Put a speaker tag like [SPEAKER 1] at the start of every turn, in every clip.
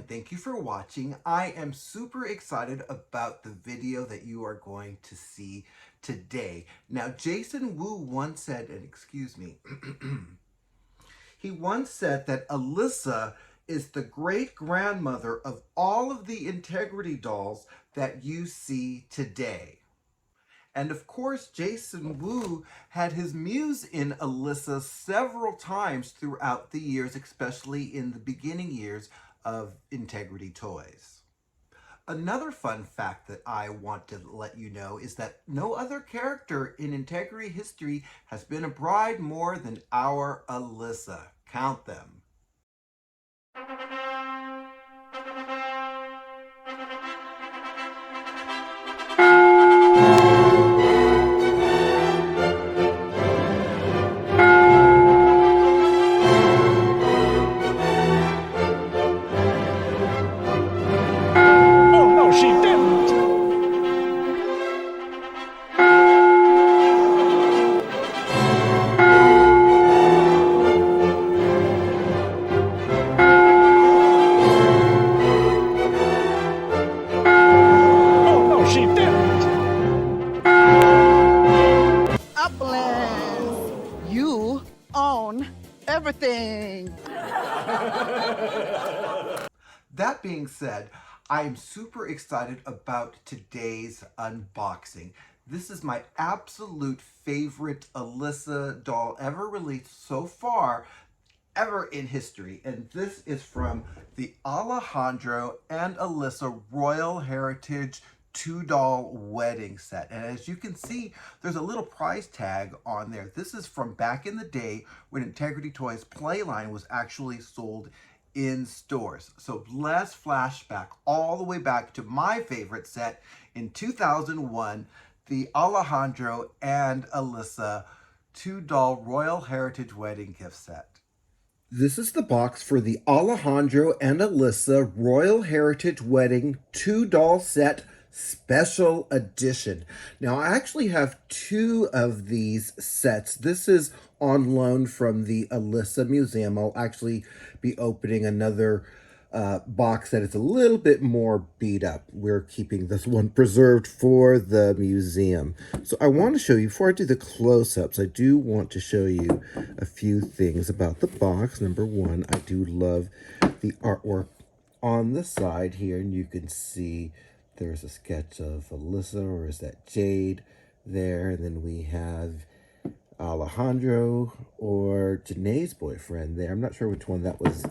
[SPEAKER 1] thank you for watching. I am super excited about the video that you are going to see today. Now, Jason Wu once said, and excuse me, he once said that Alysa is the great-grandmother of all of the Integrity dolls that you see today. And of course, Jason Wu had his muse in Alysa several times throughout the years, especially in the beginning years of Integrity Toys. Another fun fact that I want to let you know is that no other character in Integrity history has been a bride more than our Alysa. Count them.
[SPEAKER 2] You own everything.
[SPEAKER 1] That being said, I am super excited about today's unboxing. This is my absolute favorite Alysa doll ever released so far, ever in history. And this is from the Alejandro and Alysa Royal Heritage 2-doll wedding set. And as you can see, there's a little price tag on there. This is from back in the day when Integrity Toys Playline was actually sold in stores. So let's flashback all the way back to my favorite set in 2001, the Alejandro and Alysa 2-doll Royal Heritage Wedding gift set. This is the box for the Alejandro and Alysa Royal Heritage Wedding 2-doll set special edition. Now, I actually have two of these sets. This is on loan from the Alysa Museum. I'll actually be opening another box that is a little bit more beat up. We're keeping this one preserved for the museum. So I want to show you, before I do the close-ups, I do want to show you a few things about the box. Number one, I do love the artwork on the side here, and you can see there's a sketch of Alysa, or is that Jade there? And then we have Alejandro or JANAY's boyfriend there. I'm not sure which one that was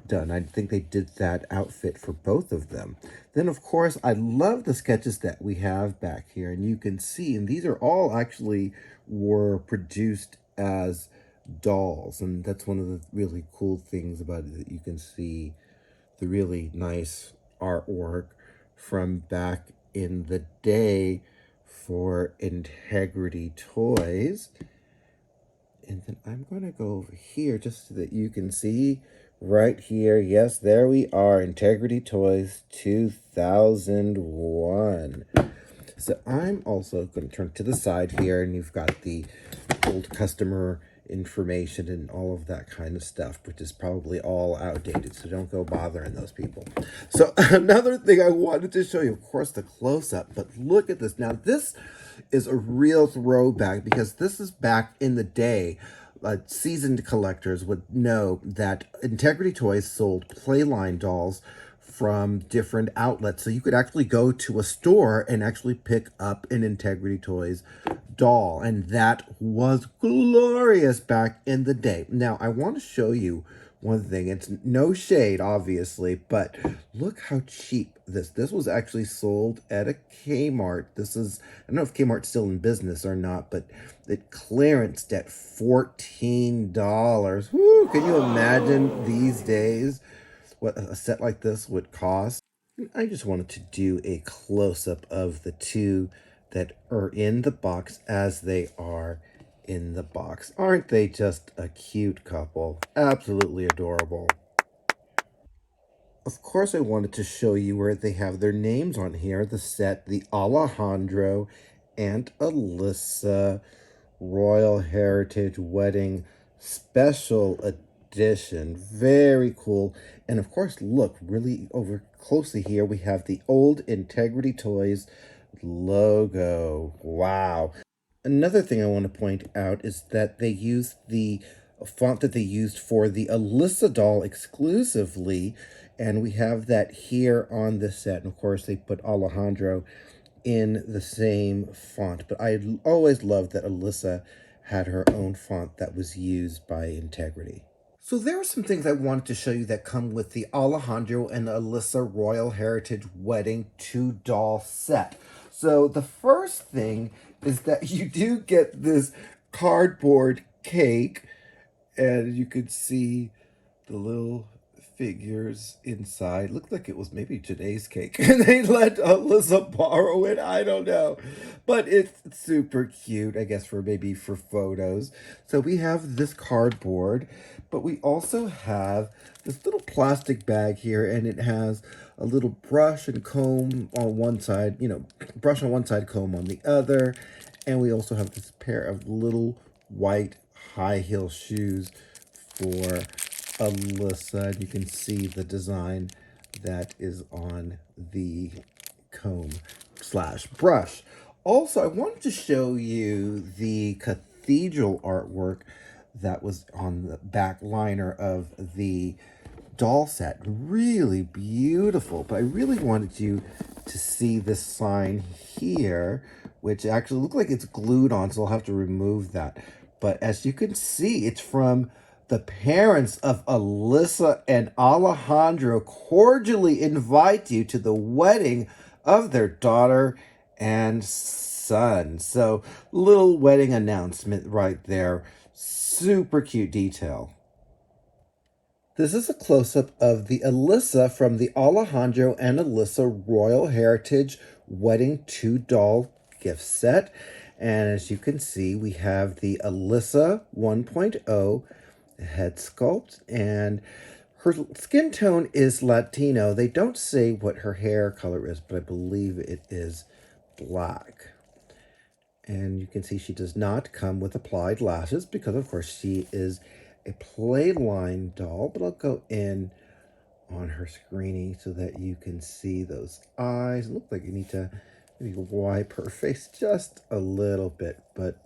[SPEAKER 1] done. I think they did that outfit for both of them. Then, of course, I love the sketches that we have back here. And you can see, and these are all actually were produced as dolls. And that's one of the really cool things about it, that you can see the really nice artwork from back in the day for Integrity Toys. And then I'm going to go over here just so that you can see right here. Yes, there we are, Integrity Toys 2001. So I'm also going to turn to the side here, and you've got the old customer information and all of that kind of stuff, which is probably all outdated, so don't go bothering those people. So another thing I wanted to show you, of course, the close-up, but look at this. Now, this is a real throwback, because this is back in the day. Seasoned collectors would know that Integrity Toys sold Playline dolls from different outlets. So you could actually go to a store and actually pick up an Integrity Toys doll. And that was glorious back in the day. Now, I want to show you one thing. It's no shade, obviously, but look how cheap this was actually sold at a Kmart. This is, I don't know if Kmart's still in business or not, but it clearanced at $14. Woo, can you imagine these days what a set like this would cost? I just wanted to do a close-up of the two that are in the box as they are in the box. Aren't they just a cute couple? Absolutely adorable. Of course, I wanted to show you where they have their names on here. The set, the Alejandro and Alysa Royal Heritage Wedding Special edition. Very cool. And of course, look, really over closely here, we have the old Integrity Toys logo. Wow. Another thing I want to point out is that they used the font that they used for the Alyssa doll exclusively, and we have that here on this set. And of course, they put Alejandro in the same font, but I always loved that Alyssa had her own font that was used by Integrity. So there are some things I wanted to show you that come with the Alejandro and Alyssa Royal Heritage Wedding 2 doll set. So the first thing is that you do get this cardboard cake, and you could see the little figures inside. Looked like it was maybe today's cake. And they let Alyssa borrow it. I don't know. But it's super cute, I guess, for maybe for photos. So we have this cardboard, but we also have this little plastic bag here, and it has a little brush and comb on one side, brush on one side, comb on the other. And we also have this pair of little white high heel shoes for Alyssa. You can see the design that is on the comb slash brush. Also, I wanted to show you the cathedral artwork that was on the back liner of the doll set. Really beautiful, but I really wanted you to see this sign here, which actually looks like it's glued on, so I'll have to remove that. But as you can see, it's from the parents of Alyssa and Alejandro cordially invite you to the wedding of their daughter and son. So, little wedding announcement right there. Super cute detail. This is a close-up of the Alyssa from the Alejandro and Alyssa Royal Heritage Wedding 2 doll gift set. And as you can see, we have the Alyssa 1.0 head sculpt, and her skin tone is Latino. They don't say what her hair color is, but I believe it is black. And you can see she does not come with applied lashes because, of course, she is a playline doll. But I'll go in on her screening so that you can see those eyes. It looks like you need to maybe wipe her face just a little bit, but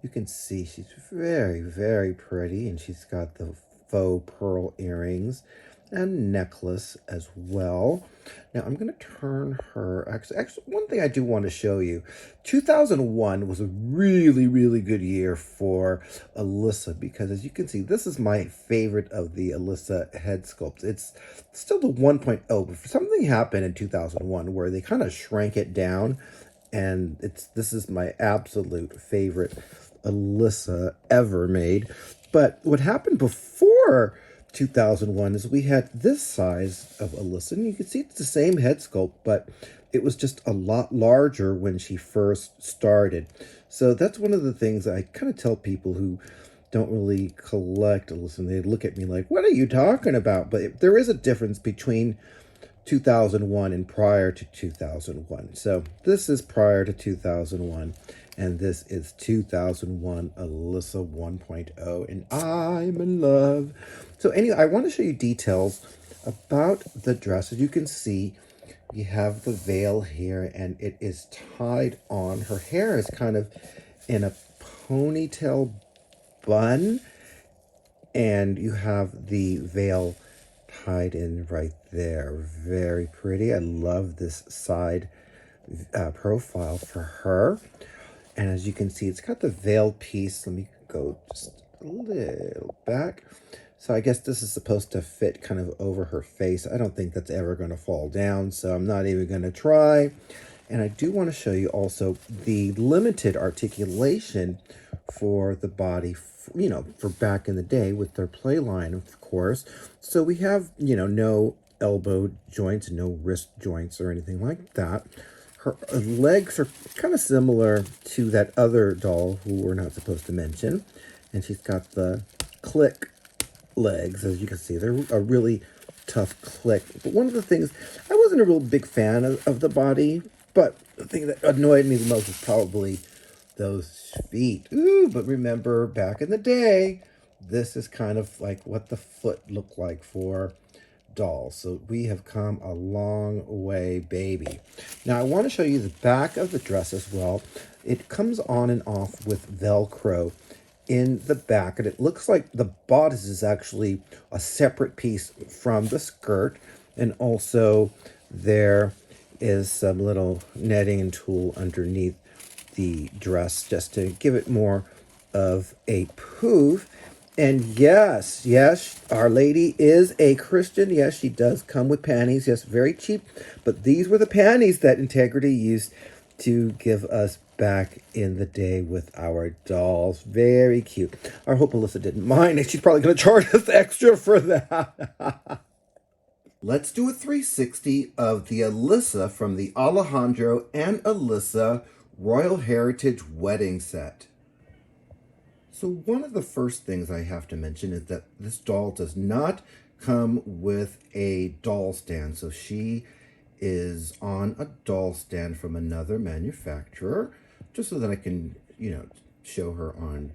[SPEAKER 1] you can see she's very, very pretty, and she's got the faux pearl earrings and necklace as well. Now I'm going to turn her, actually, one thing I do want to show you, 2001 was a really, really good year for Alyssa, because as you can see, this is my favorite of the Alyssa head sculpts. It's still the 1.0, but something happened in 2001 where they kind of shrank it down, and this is my absolute favorite Alyssa ever made. But what happened before 2001 is we had this size of Alyssa, and you can see it's the same head sculpt, but it was just a lot larger when she first started. So that's one of the things I kind of tell people who don't really collect Alyssa. They look at me like, what are you talking about? But there is a difference between 2001 and prior to 2001. So this is prior to 2001, and this is 2001 Alyssa 1.0, and I'm in love. So anyway, I want to show you details about the dress. As you can see, you have the veil here, and it is tied on. Her hair is kind of in a ponytail bun, and you have the veil tied in right there. Very pretty. I love this side profile for her. And as you can see, it's got the veil piece. Let me go just a little back. So I guess this is supposed to fit kind of over her face. I don't think that's ever going to fall down, so I'm not even going to try. And I do want to show you also the limited articulation for the body, for back in the day with their play line, of course. So we have, no elbow joints, no wrist joints or anything like that. Her legs are kind of similar to that other doll who we're not supposed to mention. And she's got the click legs, as you can see. They're a really tough click. But one of the things, I wasn't a real big fan of the body, but the thing that annoyed me the most was probably those feet. Ooh, but remember, back in the day, this is kind of like what the foot looked like for dolls. So we have come a long way, baby. Now I want to show you the back of the dress as well. It comes on and off with Velcro in the back, and it looks like the bodice is actually a separate piece from the skirt, and also there is some little netting and tulle underneath the dress just to give it more of a poof. And yes, Our Lady is a Christian. Yes, she does come with panties. Yes, very cheap. But these were the panties that Integrity used to give us back in the day with our dolls. Very cute. I hope Alyssa didn't mind. She's probably going to charge us extra for that. Let's do a 360 of the Alyssa from the Alejandro and Alysa Royal Heritage Wedding Set. So one of the first things I have to mention is that this doll does not come with a doll stand. So she is on a doll stand from another manufacturer, just so that I can, show her on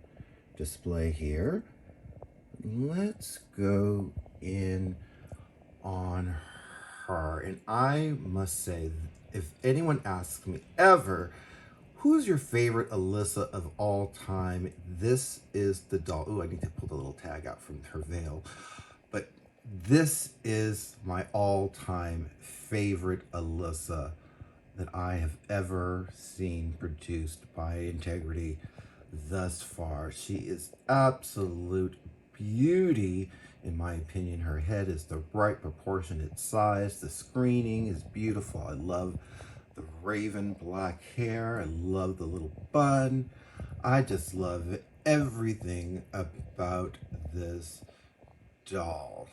[SPEAKER 1] display here. Let's go in on her. And I must say, if anyone asks me ever, who's your favorite Alyssa of all time? This is the doll. Oh, I need to pull the little tag out from her veil. But this is my all-time favorite Alyssa that I have ever seen produced by Integrity thus far. She is absolute beauty. In my opinion, her head is the right proportionate size. The screening is beautiful. I love the raven black hair. I love the little bun. I just love everything about this doll.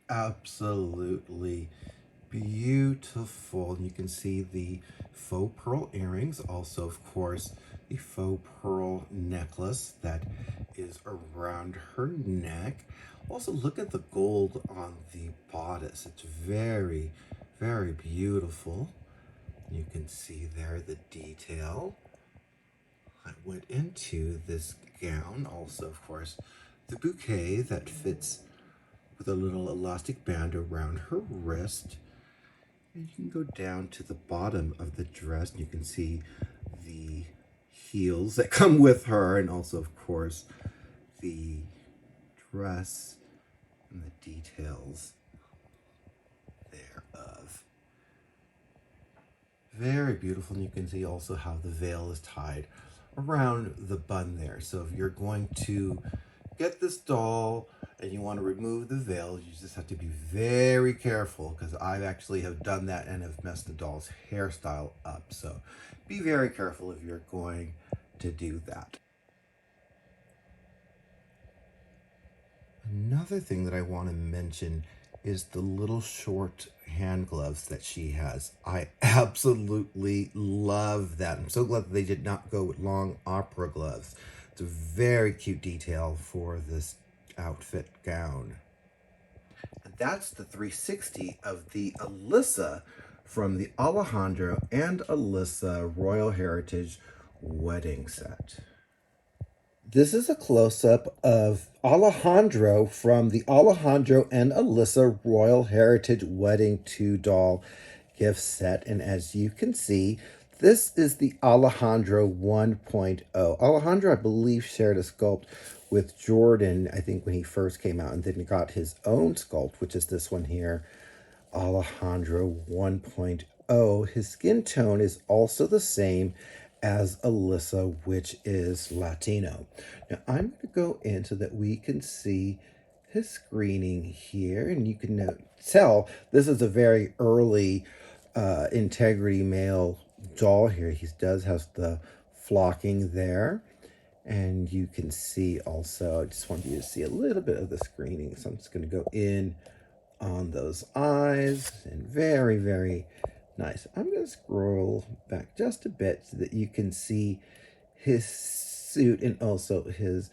[SPEAKER 1] Absolutely beautiful. And you can see the faux pearl earrings. Also, of course, the faux pearl necklace that is around her neck. Also, look at the gold on the bodice. It's very, very beautiful. You can see there the detail that went into this gown. Also, of course, the bouquet that fits with a little elastic band around her wrist. And you can go down to the bottom of the dress and you can see the heels that come with her, and also, of course, the dress and the details thereof. Very beautiful. And you can see also how the veil is tied around the bun there. So if you're going to get this doll and you want to remove the veil, you just have to be very careful, because I actually have done that and have messed the doll's hairstyle up. So be very careful if you're going to do that. Another thing that I want to mention is the little short hand gloves that she has. I absolutely love that. I'm so glad that they did not go with long opera gloves. It's a very cute detail for this outfit gown. And that's the 360 of the Alyssa from the Alejandro and Alysa Royal Heritage Wedding Set. This is a close-up of Alejandro from the Alejandro and Alysa Royal Heritage Wedding 2 doll gift set. And as you can see, this is the Alejandro 1.0. Alejandro, I believe, shared a sculpt with Jordan, I think, when he first came out, and then he got his own sculpt, which is this one here, Alejandro 1.0. His skin tone is also the same as Alysa, which is Latino. Now I'm going to go in so that we can see his screening here, and you can tell this is a very early Integrity male doll here. He does have the flocking there, and you can see also, I just want you to see a little bit of the screening, so I'm just going to go in on those eyes, and very, very nice. I'm going to scroll back just a bit so that you can see his suit and also his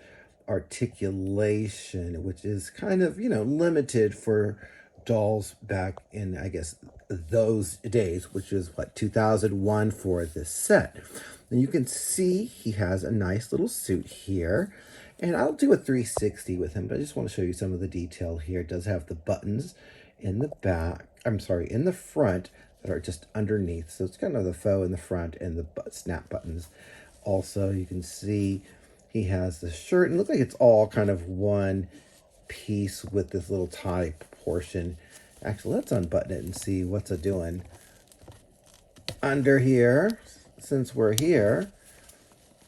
[SPEAKER 1] articulation, which is kind of, limited for dolls back in, I guess, those days, which is what, 2001 for this set. And you can see he has a nice little suit here. And I'll do a 360 with him, but I just want to show you some of the detail here. It does have the buttons in the back, I'm sorry, in the front that are just underneath. So it's kind of the faux in the front and the snap buttons. Also, you can see he has the shirt, and it looks like it's all kind of one piece with this little tie portion. Actually, let's unbutton it and see what's it doing. Under here, since we're here,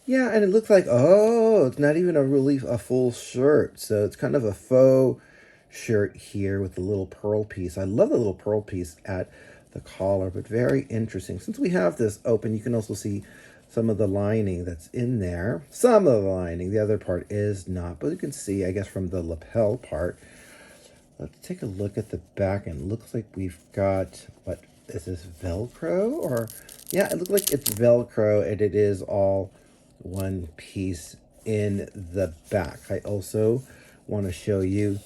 [SPEAKER 1] yeah, and it looks like, oh, it's not even a full shirt. So it's kind of a faux shirt here with the little pearl piece. I love the little pearl piece at the collar, but very interesting. Since we have this open, you can also see some of the lining that's in there. Some of the lining, the other part is not, but you can see, I guess, from the lapel part. Let's take a look at the back, and it looks like we've got, what, is this Velcro? Or, yeah, it looks like it's Velcro, and it is all one piece in the back. I also want to show you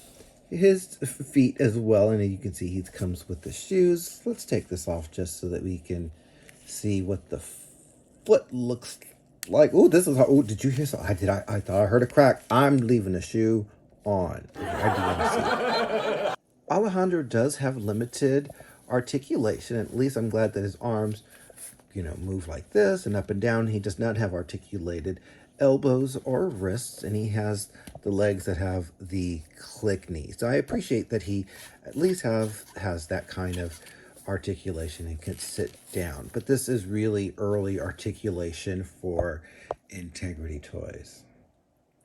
[SPEAKER 1] his feet as well, and you can see he comes with the shoes. Let's take this off just so that we can see what the foot looks like. Oh, this is how, oh, did you hear something? I thought I heard a crack. I'm leaving the shoe on. I do want to see. Alejandro does have limited articulation. At least I'm glad that his arms, you know, move like this and up and down. He does not have articulated elbows or wrists, and he has the legs that have the click knees. So I appreciate that he at least has that kind of articulation and can sit down. But this is really early articulation for Integrity Toys.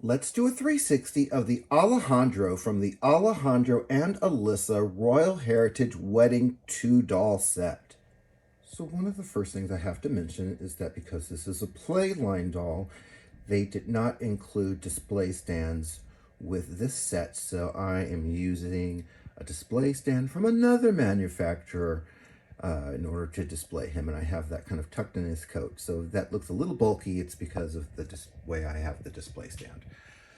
[SPEAKER 1] Let's do a 360 of the Alejandro from the Alejandro and Alysa Royal Heritage Wedding 2-doll set. So one of the first things I have to mention is that because this is a Playline doll, they did not include display stands with this set. So I am using a display stand from another manufacturer in order to display him. And I have that kind of tucked in his coat. So that looks a little bulky. It's because of the way I have the display stand.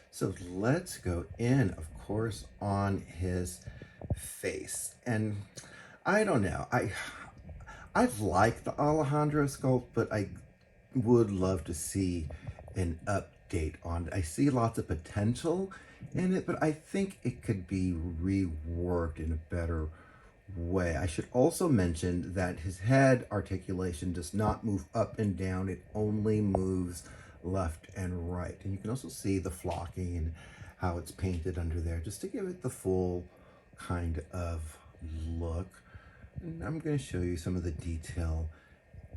[SPEAKER 1] So let's go in, of course, on his face. And I don't know. I like the Alejandro sculpt, but I would love to see an update on it. I see lots of potential in it, but I think it could be reworked in a better way. I should also mention that his head articulation does not move up and down. It only moves left and right. And you can also see the flocking and how it's painted under there, just to give it the full kind of look. And I'm going to show you some of the detail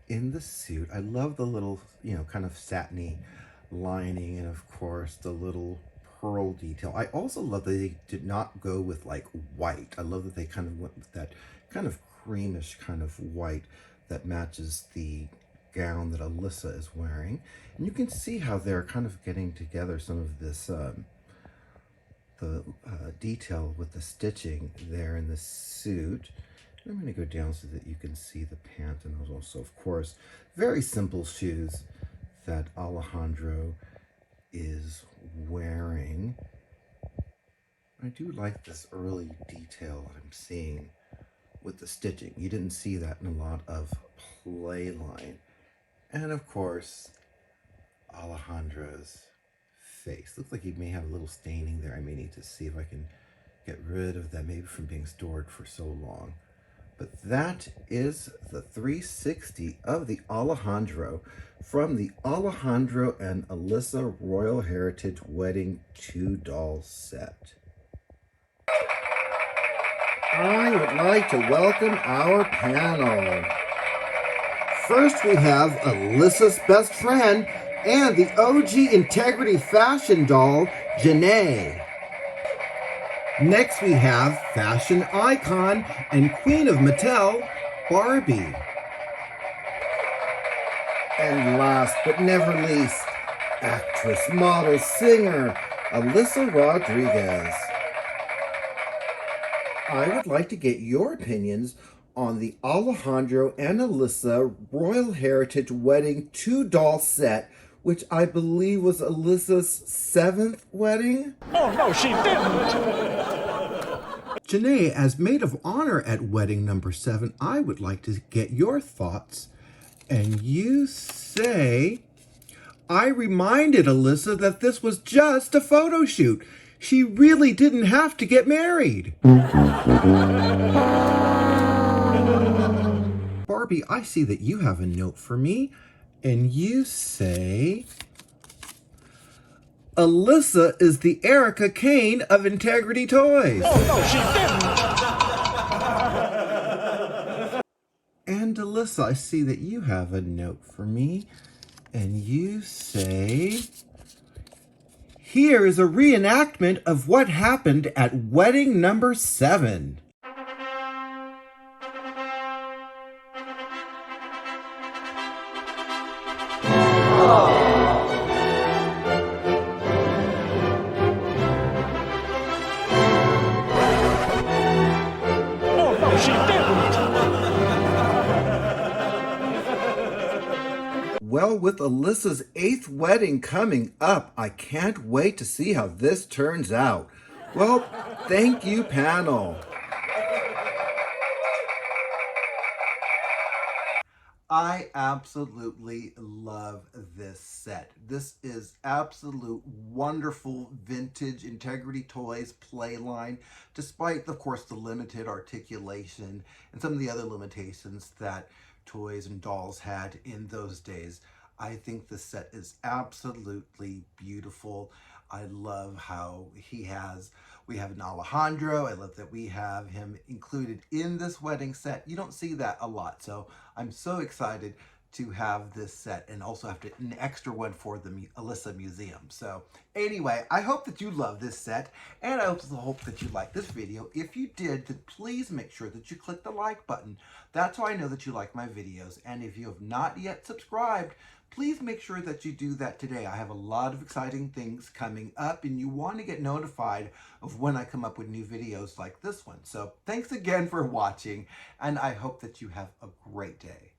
[SPEAKER 1] in the suit. I love the little, you know, kind of satiny lining, and of course the little pearl detail. I also love that they did not go with like white. I love that they kind of went with that kind of creamish kind of white that matches the gown that Alysa is wearing. And you can see how they're kind of getting together some of this detail with the stitching there in the suit. I'm going to go down so that you can see the pants, and those also, of course, very simple shoes that Alejandro is wearing. I do like this early detail that I'm seeing with the stitching. You didn't see that in a lot of Playline. And of course, Alejandro's face. Looks like he may have a little staining there. I may need to see if I can get rid of that, maybe from being stored for so long. But that is the 360 of the Alejandro from the Alejandro and Alysa Royal Heritage Wedding 2-doll set. I would like to welcome our panel. First we have Alyssa's best friend and the OG Integrity fashion doll, JANAY. Next we have fashion icon and queen of Mattel, BARBIE. And last but never least, actress, model, singer, Alysa Rodriguez. I would like to get your opinions on the Alejandro and Alysa Royal Heritage Wedding 2-doll set, which I believe was Alyssa's 7th wedding?
[SPEAKER 2] Oh, no, she didn't.
[SPEAKER 1] JANAY, as maid of honor at wedding number 7, I would like to get your thoughts. And you say, I reminded Alyssa that this was just a photo shoot. She really didn't have to get married. Barbie, I see that you have a note for me, and you say, Alyssa is the Erica Kane of Integrity Toys.
[SPEAKER 2] Oh, no, she didn't.
[SPEAKER 1] And Alyssa, I see that you have a note for me, and you say, here is a reenactment of what happened at wedding number 7.
[SPEAKER 2] Oh, no, she didn't.
[SPEAKER 1] Well, with Alyssa's 8th wedding coming up, I can't wait to see how this turns out. Well, thank you, panel. I absolutely love this set. This is absolute wonderful vintage Integrity Toys play line, despite, of course, the limited articulation and some of the other limitations that toys and dolls had in those days. I think the set is absolutely beautiful. I love how we have an Alejandro. I love that we have him included in this wedding set. You don't see that a lot, so I'm so excited to have this set and also have an extra one for the Alyssa Museum. So anyway, I hope that you love this set, and I also hope that you like this video. If you did, then please make sure that you click the like button. That's how I know that you like my videos. And if you have not yet subscribed, please make sure that you do that today. I have a lot of exciting things coming up, and you want to get notified of when I come up with new videos like this one. So thanks again for watching, and I hope that you have a great day.